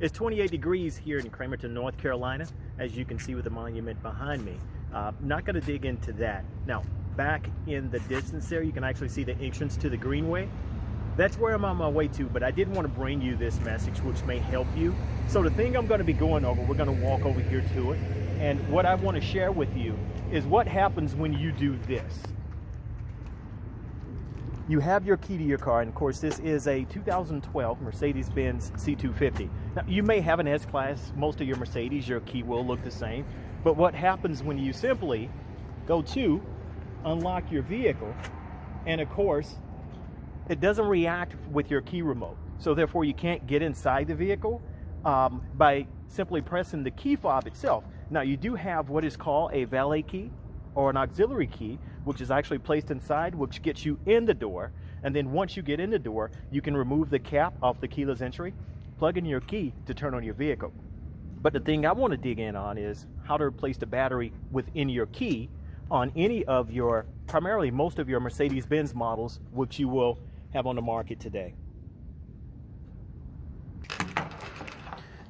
It's 28 degrees here in Cramerton, North Carolina, as you can see with the monument behind me. Not going to dig into that. Now, back in the distance there, you can actually see the entrance to the greenway. That's where I'm on my way to, but I did want to bring you this message which may help you. So the thing I'm going to be going over, we're going to walk over here to it. And what I want to share with you is what happens when you do this. You have your key to your car, and of course this is a 2012 Mercedes-Benz C250. Now you may have an S-Class, most of your Mercedes, your key will look the same, but what happens when you simply go to unlock your vehicle, and of course it doesn't react with your key remote, so therefore you can't get inside the vehicle by simply pressing the key fob itself. Now you do have what is called a valet key or an auxiliary key, which is actually placed inside, which gets you in the door. And then once you get in the door, you can remove the cap off the keyless entry, plug in your key to turn on your vehicle. But the thing I want to dig in on is how to replace the battery within your key on any of your, primarily most of your Mercedes-Benz models, which you will have on the market today.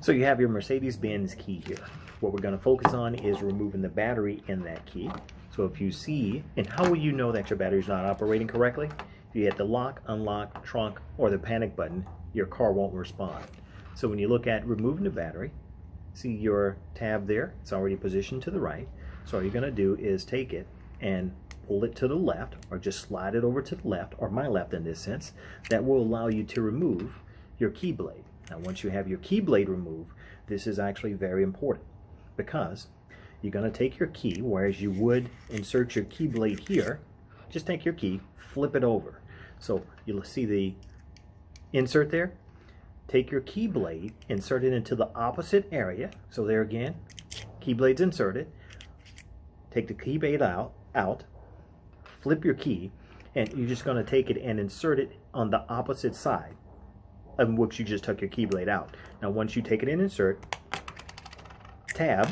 So you have your Mercedes-Benz key here. What we're going to focus on is removing the battery in that key. So if you see, and how will you know that your battery is not operating correctly? If you hit the lock, unlock, trunk, or the panic button, your car won't respond. So when you look at removing the battery, see your tab there, it's already positioned to the right. So all you're going to do is take it and pull it to the left, or just slide it over to the left, or my left in this sense. That will allow you to remove your key blade. Now once you have your key blade removed, this is actually very important, because you're going to take your key, whereas you would insert your key blade here, just take your key, flip it over. So you'll see the insert there. Take your key blade, insert it into the opposite area. So there again, key blade's inserted. Take the key blade out, flip your key, and you're just going to take it and insert it on the opposite side of which you just took your key blade out. Now once you take it and insert, tab,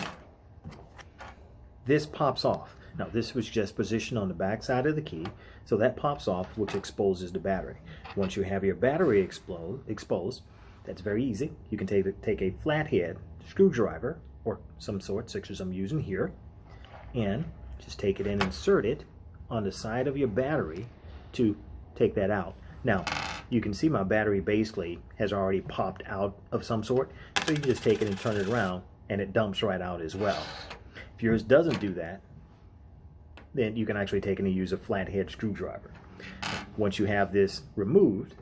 this pops off. Now this was just positioned on the back side of the key, so that pops off, which exposes the battery. Once you have your battery exposed, that's very easy. You can take a flathead screwdriver or some sort, such as I'm using here, and just take it and insert it on the side of your battery to take that out. Now you can see my battery basically has already popped out of some sort, so you just take it and turn it around and it dumps right out as well. If yours doesn't do that, then you can actually take it and use a flathead screwdriver. Once you have this removed,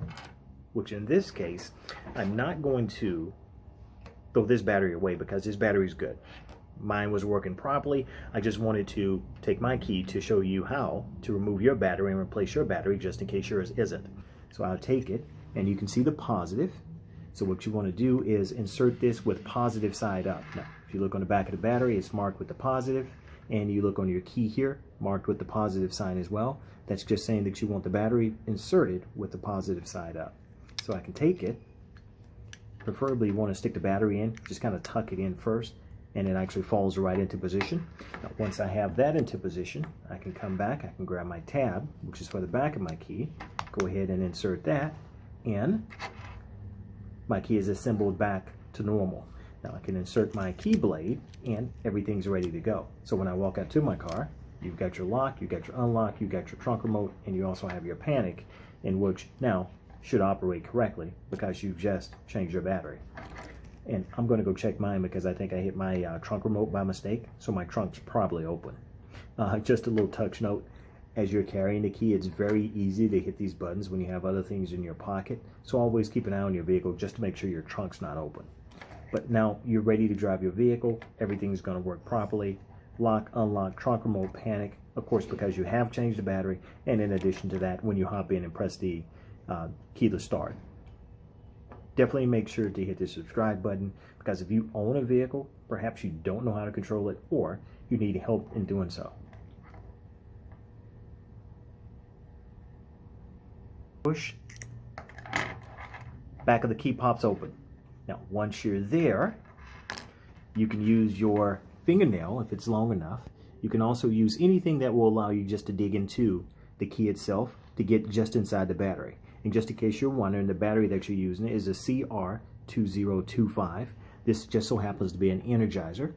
which in this case, I'm not going to throw this battery away because this battery is good. Mine was working properly. I just wanted to take my key to show you how to remove your battery and replace your battery just in case yours isn't. So I'll take it, and you can see the positive. So what you want to do is insert this with positive side up. Now, if you look on the back of the battery, it's marked with the positive, and you look on your key here, marked with the positive sign as well. That's just saying that you want the battery inserted with the positive side up. So I can take it, preferably you want to stick the battery in, just kind of tuck it in first, and it actually falls right into position. Now, once I have that into position, I can come back, I can grab my tab, which is for the back of my key, go ahead and insert that, and my key is assembled back to normal. Now I can insert my key blade and everything's ready to go. So when I walk out to my car, you've got your lock, you've got your unlock, you've got your trunk remote, and you also have your panic, in which now should operate correctly because you've just changed your battery. And I'm going to go check mine because I think I hit my trunk remote by mistake, so my trunk's probably open. Just a little touch note, as you're carrying the key, it's very easy to hit these buttons when you have other things in your pocket, so always keep an eye on your vehicle just to make sure your trunk's not open. But now you're ready to drive your vehicle, everything's going to work properly. Lock, unlock, trunk remote, panic, of course because you have changed the battery, and in addition to that, when you hop in and press the keyless start. Definitely make sure to hit the subscribe button, because if you own a vehicle, perhaps you don't know how to control it, or you need help in doing so. Push, back of the key pops open. Now once you're there, you can use your fingernail if it's long enough. You can also use anything that will allow you just to dig into the key itself to get just inside the battery. And just in case you're wondering, the battery that you're using is a 2025. This just so happens to be an energizer.